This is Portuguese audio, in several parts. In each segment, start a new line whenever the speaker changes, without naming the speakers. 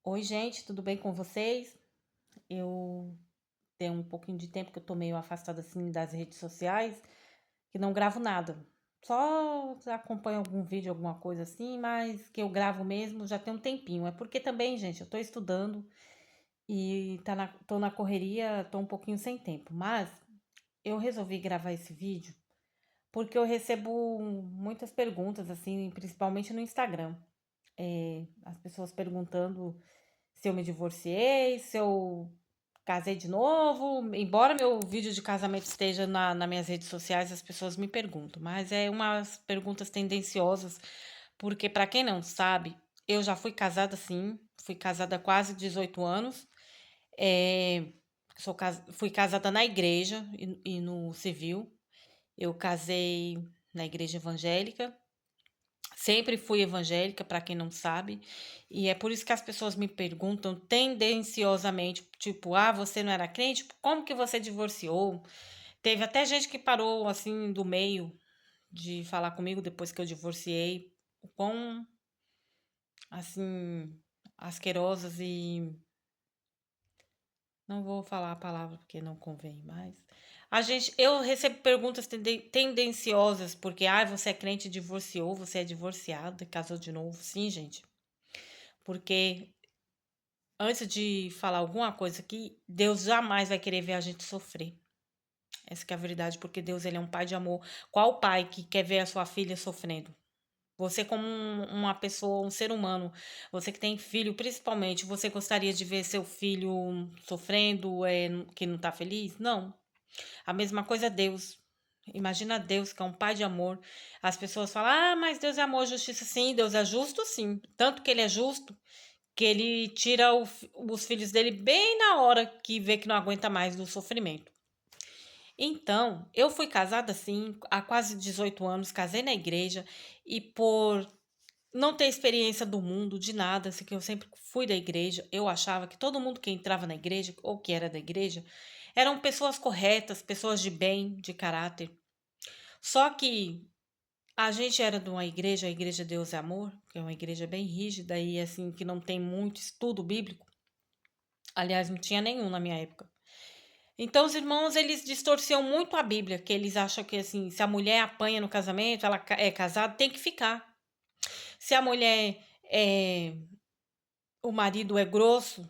Oi, gente, tudo bem com vocês? Eu tenho um pouquinho de tempo que eu tô meio afastada assim das redes sociais, que não gravo nada. Só acompanho algum vídeo, alguma coisa assim, mas que eu gravo mesmo já tem um tempinho. É porque também, gente, eu tô estudando e tô na correria, tô um pouquinho sem tempo. Mas eu resolvi gravar esse vídeo porque eu recebo muitas perguntas, assim, principalmente no Instagram. As pessoas perguntando se eu me divorciei, se eu casei de novo. Embora meu vídeo de casamento esteja nas minhas redes sociais, as pessoas me perguntam, mas é umas perguntas tendenciosas, porque para quem não sabe, eu já fui casada sim, fui casada há quase 18 anos. É, fui casada na igreja e no civil. Eu casei na igreja evangélica. Sempre fui evangélica, para quem não sabe, e é por isso que as pessoas me perguntam tendenciosamente, tipo, ah, você não era crente? Como que você divorciou? Teve até gente que parou assim do meio de falar comigo depois que eu divorciei, o quão assim asquerosas e não vou falar a palavra porque não convém, mas eu recebo perguntas tendenciosas porque ah, você é crente e divorciou, você é divorciado e casou de novo. Sim, gente. Porque antes de falar alguma coisa aqui, Deus jamais vai querer ver a gente sofrer. Essa que é a verdade, porque Deus ele é um pai de amor. Qual pai que quer ver a sua filha sofrendo? Você como uma pessoa, um ser humano, você que tem filho, principalmente, você gostaria de ver seu filho sofrendo, que não tá feliz? Não. A mesma coisa é Deus. Imagina Deus, que é um pai de amor. As pessoas falam, ah, mas Deus é amor, justiça. Sim, Deus é justo, sim. Tanto que ele é justo, que ele tira os filhos dele bem na hora que vê que não aguenta mais do sofrimento. Então, eu fui casada assim, há quase 18 anos, casei na igreja e por não ter experiência do mundo, de nada, assim, que eu sempre fui da igreja, eu achava que todo mundo que entrava na igreja ou que era da igreja eram pessoas corretas, pessoas de bem, de caráter. Só que a gente era de uma igreja, a Igreja Deus é Amor, que é uma igreja bem rígida e assim que não tem muito estudo bíblico. Aliás, não tinha nenhum na minha época. Então, os irmãos, eles distorciam muito a Bíblia, que eles acham que, assim, se a mulher apanha no casamento, ela é casada, tem que ficar. Se a mulher, é, o marido é grosso,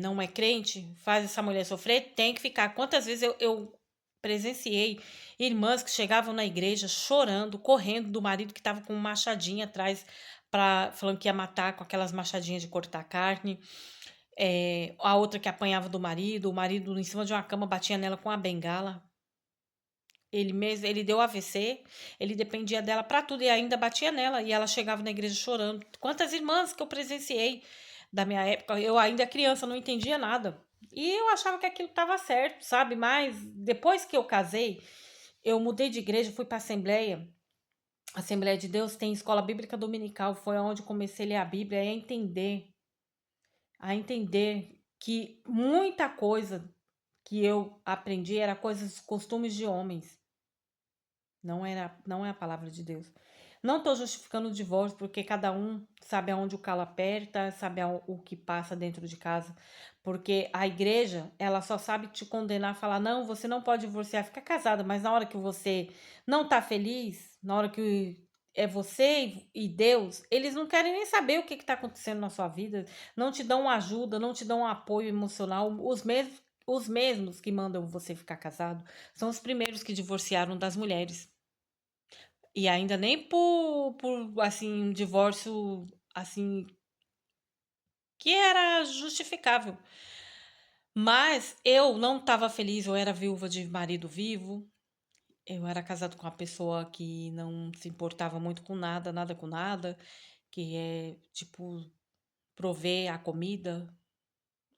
não é crente, faz essa mulher sofrer, tem que ficar. Quantas vezes eu presenciei irmãs que chegavam na igreja chorando, correndo do marido que estava com uma machadinha atrás, falando que ia matar com aquelas machadinhas de cortar carne. A outra que apanhava do marido, o marido em cima de uma cama batia nela com a bengala. Ele mesmo, ele deu AVC, ele dependia dela para tudo e ainda batia nela e ela chegava na igreja chorando. Quantas irmãs que eu presenciei da minha época, eu ainda criança não entendia nada. E eu achava que aquilo estava certo, sabe? Mas depois que eu casei, eu mudei de igreja, fui para assembleia. Assembleia de Deus tem escola bíblica dominical, foi onde comecei a ler a Bíblia e a entender que muita coisa que eu aprendi era coisas, costumes de homens. Não é a palavra de Deus. Não estou justificando o divórcio, porque cada um sabe aonde o calo aperta, sabe o que passa dentro de casa. Porque a igreja, ela só sabe te condenar, falar, não, você não pode divorciar, fica casada, mas na hora que você não está feliz, na hora que é você e Deus, eles não querem nem saber o que está acontecendo na sua vida, não te dão ajuda, não te dão um apoio emocional, os mesmos que mandam você ficar casado são os primeiros que divorciaram das mulheres. E ainda nem por assim, um divórcio, assim, que era justificável. Mas eu não estava feliz, eu era viúva de marido vivo, eu era casado com uma pessoa que não se importava muito com nada, nada com nada, que é, tipo, prover a comida,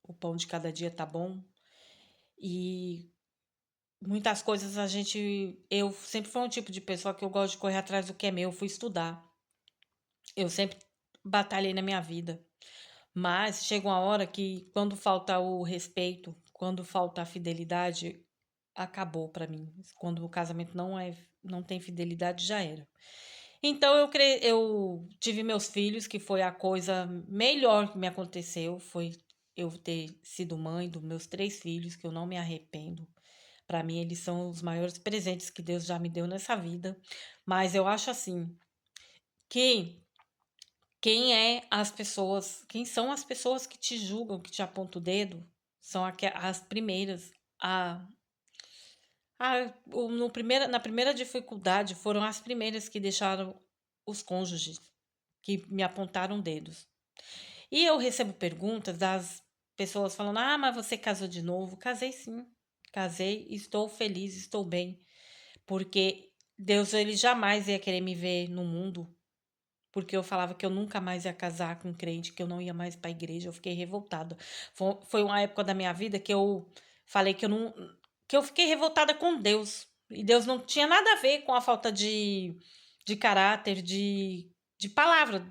o pão de cada dia tá bom. E muitas coisas eu sempre fui um tipo de pessoa que eu gosto de correr atrás do que é meu, eu fui estudar. Eu sempre batalhei na minha vida. Mas chega uma hora que quando falta o respeito, quando falta a fidelidade, acabou pra mim. Quando o casamento não tem fidelidade, já era. Então eu tive meus filhos, que foi a coisa melhor que me aconteceu, foi eu ter sido mãe dos meus 3 filhos, que eu não me arrependo. Para mim eles são os maiores presentes que Deus já me deu nessa vida. Mas eu acho assim, que quem são as pessoas que te julgam, que te apontam o dedo, são as primeiras a no primeira na primeira dificuldade, foram as primeiras que deixaram os cônjuges, que me apontaram dedos. E eu recebo perguntas das pessoas falando: "Ah, mas você casou de novo?". Casei sim, casei, estou feliz, estou bem, porque Deus ele jamais ia querer me ver no mundo, porque eu falava que eu nunca mais ia casar com crente, que eu não ia mais para a igreja, eu fiquei revoltada. Foi uma época da minha vida que eu falei que eu fiquei revoltada com Deus, e Deus não tinha nada a ver com a falta de caráter, de palavra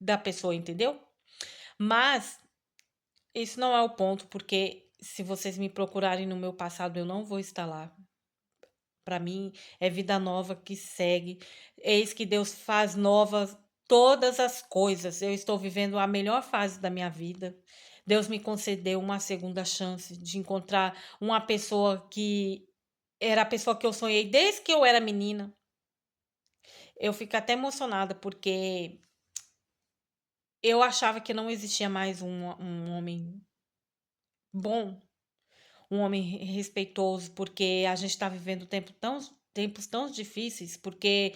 da pessoa, entendeu? Mas isso não é o ponto, porque se vocês me procurarem no meu passado, eu não vou estar lá. Para mim é vida nova que segue. Eis que Deus faz novas todas as coisas. Eu estou vivendo a melhor fase da minha vida. Deus me concedeu uma segunda chance de encontrar uma pessoa que era a pessoa que eu sonhei desde que eu era menina. Eu fico até emocionada porque eu achava que não existia mais um homem bom, um homem respeitoso, porque a gente está vivendo tempos tão difíceis, porque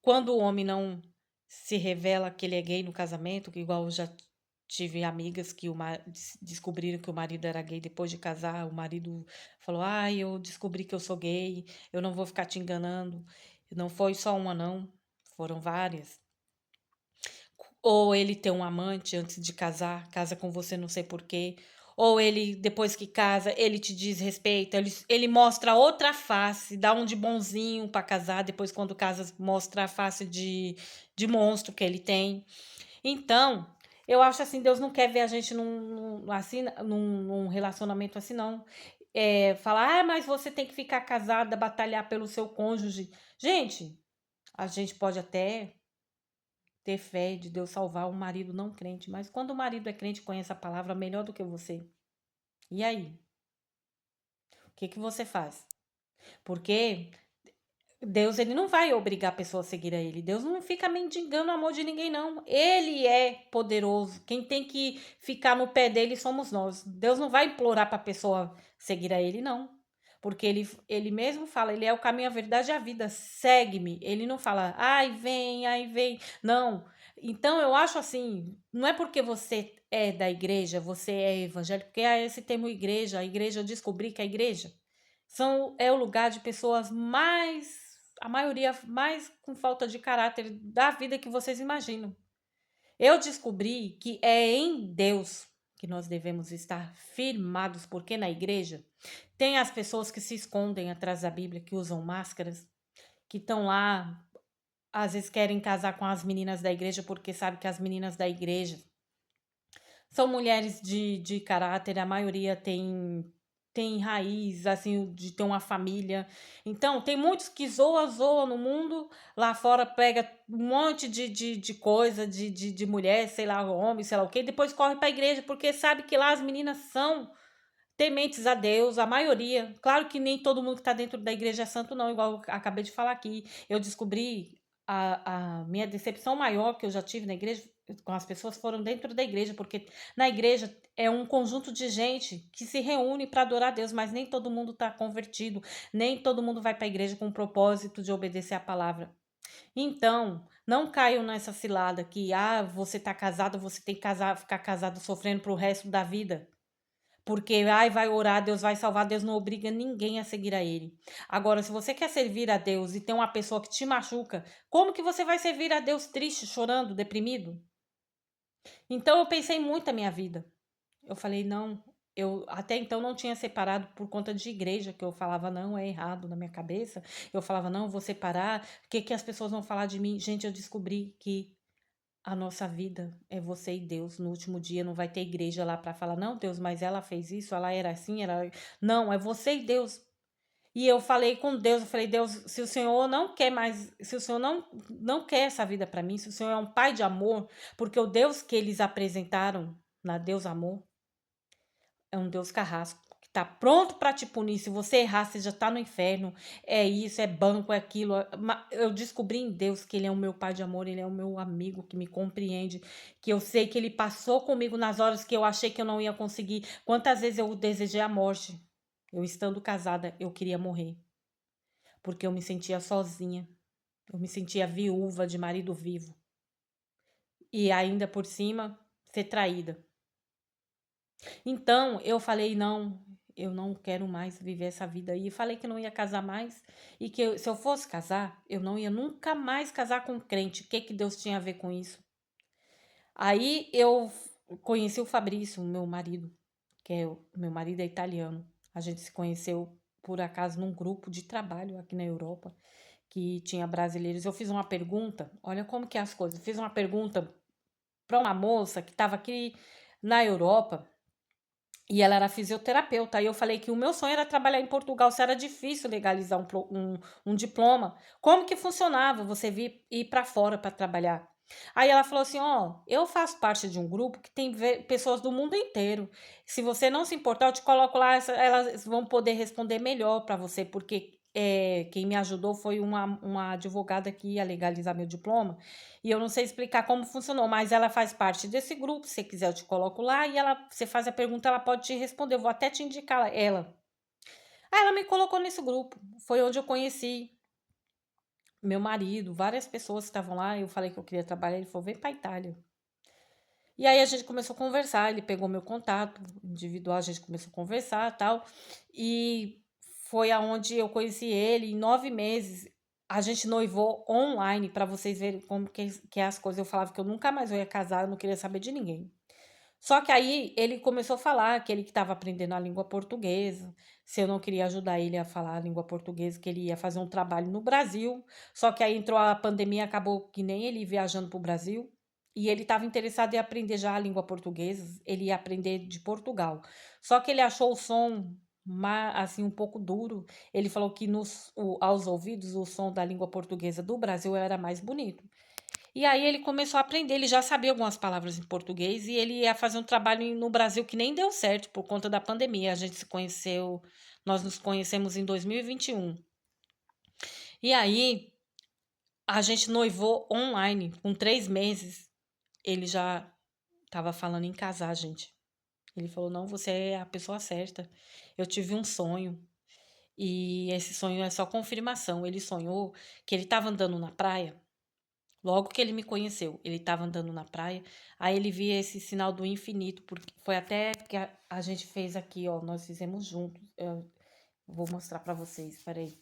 quando o homem não se revela que ele é gay no casamento, que igual eu já tive amigas que descobriram que o marido era gay depois de casar, o marido falou: "Ai, eu descobri que eu sou gay, eu não vou ficar te enganando". Não foi só uma não, foram várias. Ou ele tem um amante antes de casar, casa com você não sei por quê. Ou ele, depois que casa, ele te desrespeita, ele mostra outra face, dá um de bonzinho para casar, depois quando casa mostra a face de monstro que ele tem. Então, eu acho assim, Deus não quer ver a gente assim, num relacionamento assim não. Falar: "Ah, mas você tem que ficar casada, batalhar pelo seu cônjuge". Gente, a gente pode até ter fé de Deus salvar um marido não crente, mas quando o marido é crente e conhece a palavra melhor do que você, e aí? O que que você faz? Porque Deus ele não vai obrigar a pessoa a seguir a ele. Deus não fica mendigando o amor de ninguém, não. Ele é poderoso. Quem tem que ficar no pé dele somos nós. Deus não vai implorar para a pessoa seguir a ele, não. Porque ele mesmo fala, ele é o caminho, a verdade e a vida. Segue-me. Ele não fala, ai, vem, ai, vem. Não. Então eu acho assim, não é porque você é da igreja, você é evangélico, porque esse termo igreja, a igreja, eu descobri que a igreja é o lugar de pessoas mais, a maioria mais com falta de caráter da vida que vocês imaginam. Eu descobri que é em Deus que nós devemos estar firmados, porque na igreja tem as pessoas que se escondem atrás da Bíblia, que usam máscaras, que estão lá, às vezes querem casar com as meninas da igreja porque sabe que as meninas da igreja são mulheres de caráter, a maioria tem raiz, assim, de ter uma família. Então, tem muitos que zoa no mundo, lá fora pega um monte de coisa, de mulher, sei lá, homem, sei lá o quê, depois corre para a igreja, porque sabe que lá as meninas são tementes a Deus, a maioria. Claro que nem todo mundo que está dentro da igreja é santo, não, igual eu acabei de falar aqui. Eu descobri a minha decepção maior que eu já tive na igreja com as pessoas foram dentro da igreja, porque na igreja é um conjunto de gente que se reúne para adorar a Deus, mas nem todo mundo está convertido, nem todo mundo vai para a igreja com o propósito de obedecer a palavra. Então, não caiam nessa cilada que, você está casado, você tem que ficar casado sofrendo pro resto da vida. Porque, ai, vai orar, Deus vai salvar, Deus não obriga ninguém a seguir a Ele. Agora, se você quer servir a Deus e tem uma pessoa que te machuca, como que você vai servir a Deus triste, chorando, deprimido? Então, eu pensei muito na minha vida. Eu falei, não, eu até então não tinha separado por conta de igreja, que eu falava, não, é errado na minha cabeça. Eu falava, não, eu vou separar, o que que as pessoas vão falar de mim? Gente, eu descobri que a nossa vida é você e Deus. No último dia não vai ter igreja lá para falar, não, Deus, mas ela fez isso, ela era assim, ela. Não, é você e Deus. E eu falei com Deus, eu falei: "Deus, se o Senhor não quer mais, se o Senhor não quer essa vida para mim, se o Senhor é um pai de amor", porque o Deus que eles apresentaram na Deus Amor é um Deus carrasco, que tá pronto para te punir. Se você errar, você já tá no inferno. É isso, é banco, é aquilo. Eu descobri em Deus que Ele é o meu pai de amor, Ele é o meu amigo que me compreende, que eu sei que Ele passou comigo nas horas que eu achei que eu não ia conseguir. Quantas vezes eu desejei a morte? Eu estando casada, eu queria morrer, porque eu me sentia sozinha. Eu me sentia viúva de marido vivo. E ainda por cima, ser traída. Então, eu falei: "Não, eu não quero mais viver essa vida aí". Falei que não ia casar mais e que se eu fosse casar, eu não ia nunca mais casar com crente. O que que Deus tinha a ver com isso? Aí eu conheci o Fabrício, o meu marido, que é o meu marido é italiano. A gente se conheceu por acaso num grupo de trabalho aqui na Europa, que tinha brasileiros. Eu fiz uma pergunta, olha como que é as coisas. Eu fiz uma pergunta para uma moça que estava aqui na Europa e ela era fisioterapeuta. Aí eu falei que o meu sonho era trabalhar em Portugal, se era difícil legalizar um diploma. Como que funcionava você ir para fora para trabalhar? Aí ela falou assim: Ó, eu faço parte de um grupo que tem pessoas do mundo inteiro. Se você não se importar, eu te coloco lá, elas vão poder responder melhor para você, porque quem me ajudou foi uma advogada que ia legalizar meu diploma. E eu não sei explicar como funcionou, mas ela faz parte desse grupo. Se você quiser, eu te coloco lá e você faz a pergunta, ela pode te responder. Eu vou até te indicar ela. Aí ela me colocou nesse grupo. Foi onde eu conheci meu marido, várias pessoas que estavam lá. Eu falei que eu queria trabalhar. Ele falou: vem para Itália. E aí a gente começou a conversar. Ele pegou meu contato individual, a gente começou a conversar e tal. E foi aonde eu conheci ele. Em 9 meses, a gente noivou online, para vocês verem como que é as coisas. Eu falava que eu nunca mais eu ia casar, eu não queria saber de ninguém. Só que aí ele começou a falar que ele que estava aprendendo a língua portuguesa, se eu não queria ajudar ele a falar a língua portuguesa, que ele ia fazer um trabalho no Brasil. Só que aí entrou a pandemia, acabou que nem ele viajando para o Brasil. E ele estava interessado em aprender já a língua portuguesa, ele ia aprender de Portugal. Só que ele achou o som assim um pouco duro. Ele falou que aos ouvidos o som da língua portuguesa do Brasil era mais bonito. E aí ele começou a aprender, ele já sabia algumas palavras em português e ele ia fazer um trabalho no Brasil que nem deu certo por conta da pandemia. A gente se conheceu, nós nos conhecemos em 2021. E aí a gente noivou online, com 3 meses. Ele já estava falando em casar, gente. Ele falou: não, você é a pessoa certa. Eu tive um sonho. E esse sonho é só confirmação. Ele sonhou que ele estava andando na praia. Logo que ele me conheceu, ele estava andando na praia, aí ele via esse sinal do infinito, porque foi até que a gente fez aqui, ó, nós fizemos juntos. Eu vou mostrar para vocês, peraí.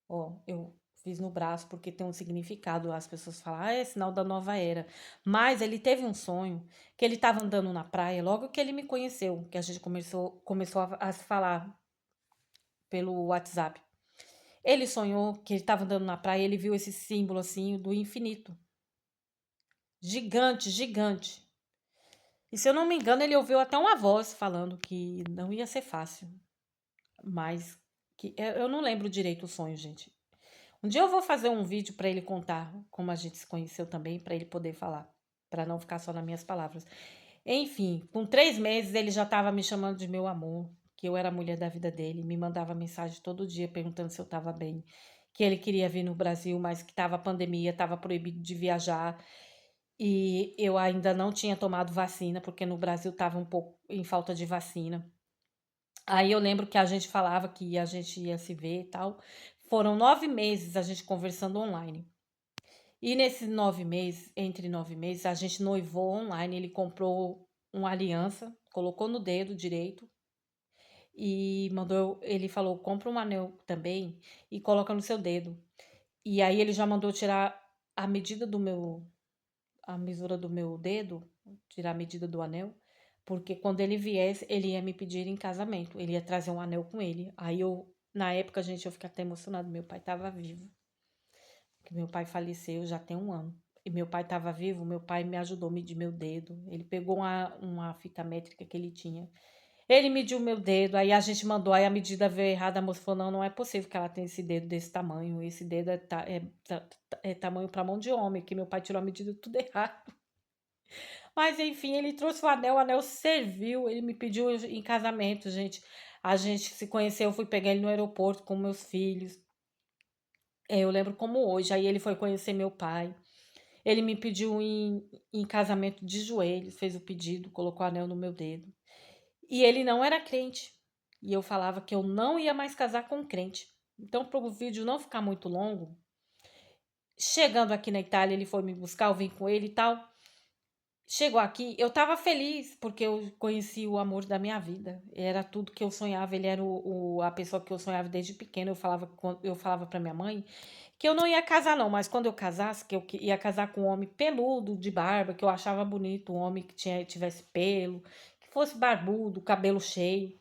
Ó, eu fiz no braço porque tem um significado. As pessoas falam, ah, é sinal da nova era. Mas ele teve um sonho que ele estava andando na praia, logo que ele me conheceu, que a gente começou a se falar pelo WhatsApp. Ele sonhou que ele estava andando na praia, e ele viu esse símbolo assim do infinito. Gigante, gigante. E se eu não me engano, ele ouviu até uma voz falando que não ia ser fácil, mas que eu não lembro direito o sonho, gente. Um dia eu vou fazer um vídeo para ele contar como a gente se conheceu também, para ele poder falar, para não ficar só nas minhas palavras. Enfim, com 3 meses ele já estava me chamando de meu amor, que eu era a mulher da vida dele, me mandava mensagem todo dia perguntando se eu estava bem, que ele queria vir no Brasil, mas que estava pandemia, estava proibido de viajar. E eu ainda não tinha tomado vacina, porque no Brasil estava um pouco em falta de vacina. Aí eu lembro que a gente falava que a gente ia se ver e tal. Foram 9 meses a gente conversando online. E nesses 9 meses, entre 9 meses, a gente noivou online. Ele comprou uma aliança, colocou no dedo direito e mandou. Ele falou: compra um anel também e coloca no seu dedo. E aí ele já mandou tirar a medida do meu a mesura do meu dedo, tirar a medida do anel, porque quando ele viesse, ele ia me pedir em casamento, ele ia trazer um anel com ele. Aí eu, na época, gente, eu fiquei até emocionada, meu pai estava vivo, porque meu pai faleceu já tem um ano. E meu pai estava vivo, meu pai me ajudou a medir meu dedo. Ele pegou uma fita métrica que ele tinha. Ele mediu o meu dedo, aí a gente mandou, aí a medida veio errada, a moça falou: "Não, não é possível que ela tenha esse dedo desse tamanho, esse dedo é tamanho para mão de homem", que meu pai tirou a medida tudo errado. Mas enfim, ele trouxe o anel serviu, ele me pediu em casamento, gente. A gente se conheceu, eu fui pegar ele no aeroporto com meus filhos. Eu lembro como hoje. Aí ele foi conhecer meu pai. Ele me pediu em casamento de joelhos, fez o pedido, colocou o anel no meu dedo. E ele não era crente. E eu falava que eu não ia mais casar com um crente. Então, para o vídeo não ficar muito longo, chegando aqui na Itália, ele foi me buscar, eu vim com ele e tal. Chegou aqui, eu estava feliz, porque eu conheci o amor da minha vida. Era tudo que eu sonhava, ele era a pessoa que eu sonhava desde pequena. Eu falava para minha mãe que eu não ia casar não, mas quando eu casasse, que ia casar com um homem peludo, de barba, que eu achava bonito, um homem que tivesse pelo, que fosse barbudo, cabelo cheio.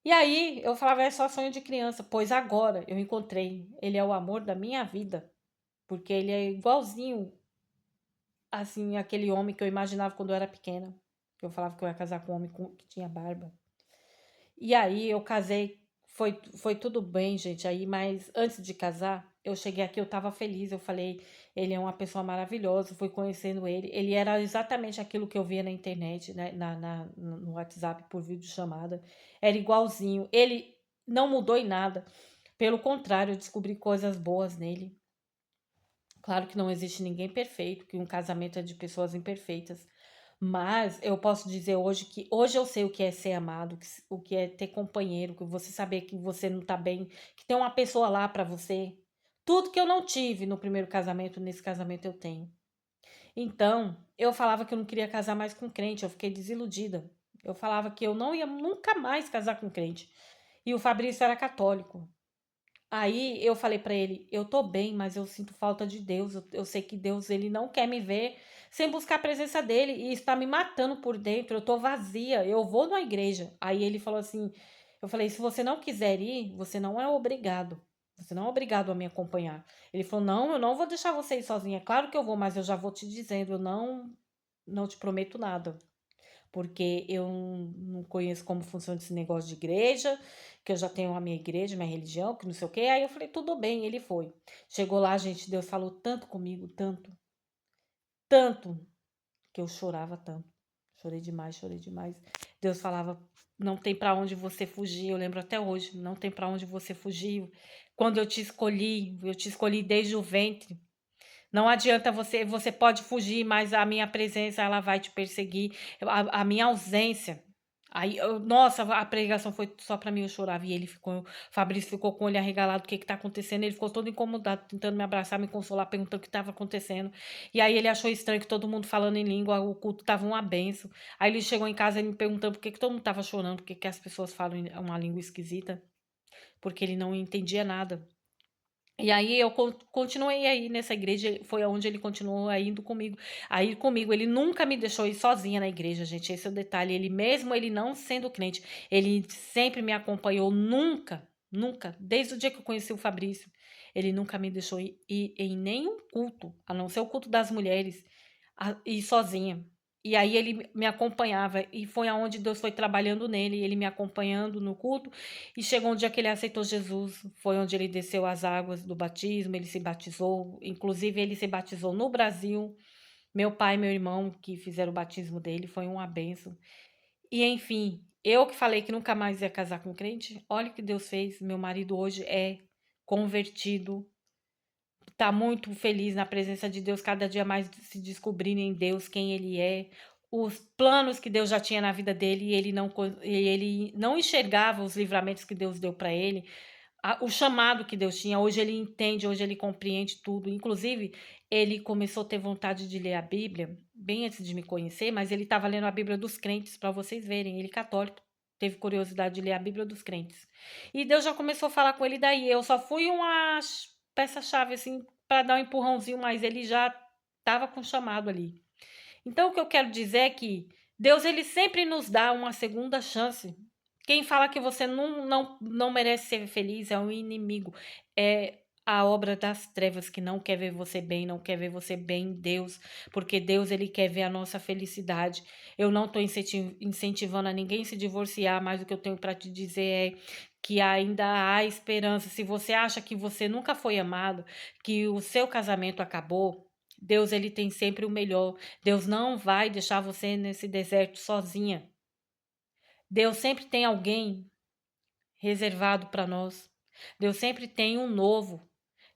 E aí eu falava, é só sonho de criança, pois agora eu encontrei, ele é o amor da minha vida, porque ele é igualzinho assim, aquele homem que eu imaginava quando eu era pequena, que eu falava que eu ia casar com um homem que tinha barba. E aí eu casei, foi tudo bem, gente, aí, mas antes de casar, eu cheguei aqui, eu estava feliz, eu falei, ele é uma pessoa maravilhosa, fui conhecendo ele, ele era exatamente aquilo que eu via na internet, né, no WhatsApp por videochamada, era igualzinho, ele não mudou em nada, pelo contrário, eu descobri coisas boas nele. Claro que não existe ninguém perfeito, que um casamento é de pessoas imperfeitas. Mas eu posso dizer hoje que hoje eu sei o que é ser amado, o que é ter companheiro, que você saber que você não tá bem, que tem uma pessoa lá pra você. Tudo que eu não tive no primeiro casamento, nesse casamento eu tenho. Então, eu falava que eu não queria casar mais com crente, eu fiquei desiludida. Eu falava que eu não ia nunca mais casar com crente. E o Fabrício era católico. Aí eu falei pra ele: "Eu tô bem, mas eu sinto falta de Deus. Eu sei que Deus ele não quer me ver sem buscar a presença dele e isso tá me matando por dentro. Eu tô vazia. Eu vou na igreja". Aí ele falou assim, eu falei: "Se você não quiser ir, você não é obrigado. Você não é obrigado a me acompanhar". Ele falou: "Não, eu não vou deixar você ir sozinha. Claro que eu vou, mas eu já vou te dizendo, eu não te prometo nada" porque eu não conheço como funciona esse negócio de igreja, que eu já tenho a minha igreja, minha religião, que não sei o quê. Aí eu falei, tudo bem, ele foi. Chegou lá, gente, Deus falou tanto comigo, tanto, tanto, que eu chorava tanto. Chorei demais, chorei demais. Deus falava, não tem para onde você fugir. Eu lembro até hoje, não tem para onde você fugir. Quando eu te escolhi desde o ventre. Não adianta você pode fugir, mas a minha presença ela vai te perseguir, a minha ausência. Aí nossa, a pregação foi só pra mim, eu chorava e ele ficou, o Fabrício ficou com o olho arregalado, o que que tá acontecendo? Ele ficou todo incomodado, tentando me abraçar, me consolar, perguntando o que estava acontecendo. E aí ele achou estranho que todo mundo falando em língua, o culto estava uma benção. Aí ele chegou em casa e me perguntando por que que todo mundo estava chorando, por que que as pessoas falam uma língua esquisita, porque ele não entendia nada. E aí eu continuei aí nessa igreja, foi aonde ele continuou indo comigo, aí comigo. Ele nunca me deixou ir sozinha na igreja, gente. Esse é o detalhe. Ele mesmo ele não sendo crente, ele sempre me acompanhou, nunca, nunca, desde o dia que eu conheci o Fabrício, ele nunca me deixou ir em nenhum culto, a não ser o culto das mulheres, ir sozinha. E aí ele me acompanhava e foi aonde Deus foi trabalhando nele, ele me acompanhando no culto e chegou um dia que ele aceitou Jesus, foi onde ele desceu as águas do batismo, ele se batizou, inclusive ele se batizou no Brasil. Meu pai e meu irmão que fizeram o batismo dele, foi uma benção. E enfim, eu que falei que nunca mais ia casar com crente, olha o que Deus fez. Meu marido hoje é convertido, tá muito feliz na presença de Deus, cada dia mais se descobrindo em Deus quem ele é, os planos que Deus já tinha na vida dele e ele não enxergava os livramentos que Deus deu para ele, o chamado que Deus tinha. Hoje ele entende, hoje ele compreende tudo. Inclusive, ele começou a ter vontade de ler a Bíblia bem antes de me conhecer, mas ele estava lendo a Bíblia dos crentes, para vocês verem. Ele católico, teve curiosidade de ler a Bíblia dos crentes. E Deus já começou a falar com ele daí. Eu só fui uma peça-chave, assim, para dar um empurrãozinho, mas ele já estava com chamado ali. Então, o que eu quero dizer é que Deus ele sempre nos dá uma segunda chance. Quem fala que você não merece ser feliz é um inimigo. É, a obra das trevas que não quer ver você bem, não quer ver você bem em Deus, porque Deus ele quer ver a nossa felicidade. Eu não estou incentivando a ninguém se divorciar, mas o que eu tenho para te dizer é que ainda há esperança. Se você acha que você nunca foi amado, que o seu casamento acabou, Deus ele tem sempre o melhor. Deus não vai deixar você nesse deserto sozinha. Deus sempre tem alguém reservado para nós. Deus sempre tem um novo.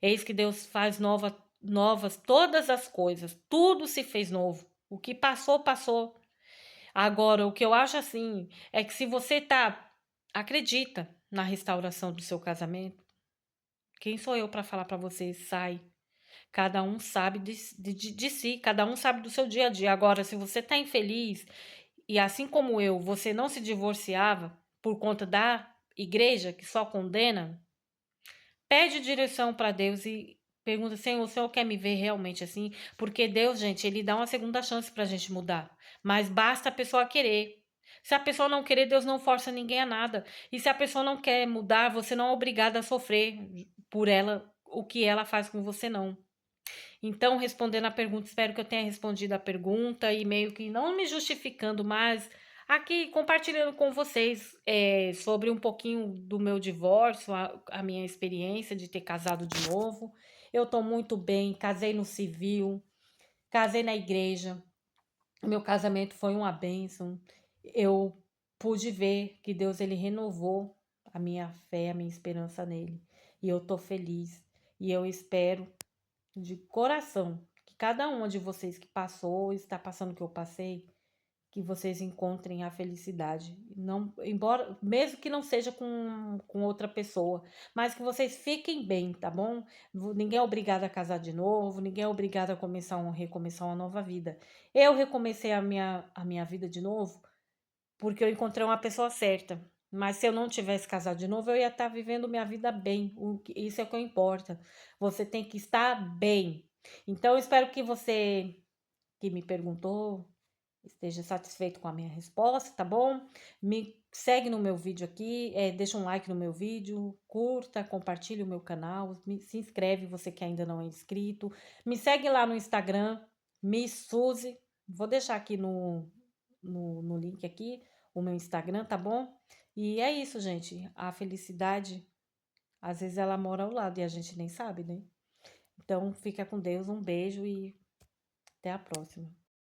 Eis que Deus faz novas todas as coisas. Tudo se fez novo. O que passou, passou. Agora, o que eu acho assim é que se você acredita na restauração do seu casamento, quem sou eu para falar para você? Sai. Cada um sabe de si, cada um sabe do seu dia a dia. Agora, se você está infeliz e assim como eu, você não se divorciava por conta da igreja que só condena, pede direção para Deus e pergunta: Senhor, o Senhor quer me ver realmente assim? Porque Deus, gente, ele dá uma segunda chance para a gente mudar. Mas basta a pessoa querer. Se a pessoa não querer, Deus não força ninguém a nada. E se a pessoa não quer mudar, você não é obrigada a sofrer por ela o que ela faz com você, não. Então, respondendo a pergunta, espero que eu tenha respondido a pergunta e meio que não me justificando, mas aqui compartilhando com vocês sobre um pouquinho do meu divórcio, a minha experiência de ter casado de novo. Eu tô muito bem, casei no civil, casei na igreja. O meu casamento foi uma bênção. Eu pude ver que Deus ele renovou a minha fé, a minha esperança nele. E eu tô feliz. E eu espero de coração que cada uma de vocês que passou, está passando o que eu passei, que vocês encontrem a felicidade. Não, embora, mesmo que não seja com outra pessoa, mas que vocês fiquem bem, tá bom? Ninguém é obrigado a casar de novo, ninguém é obrigado a recomeçar uma nova vida. Eu recomecei a minha vida de novo porque eu encontrei uma pessoa certa. Mas se eu não tivesse casado de novo, eu ia estar vivendo minha vida bem. Isso é o que importa. Você tem que estar bem. Então, eu espero que você que me perguntou esteja satisfeito com a minha resposta, tá bom? Me segue no meu vídeo aqui, deixa um like no meu vídeo, curta, compartilhe o meu canal, se inscreve você que ainda não é inscrito. Me segue lá no Instagram, Miss Suzy. Vou deixar aqui no link aqui o meu Instagram, tá bom? E é isso, gente. A felicidade, às vezes ela mora ao lado e a gente nem sabe, né? Então, fica com Deus, um beijo e até a próxima.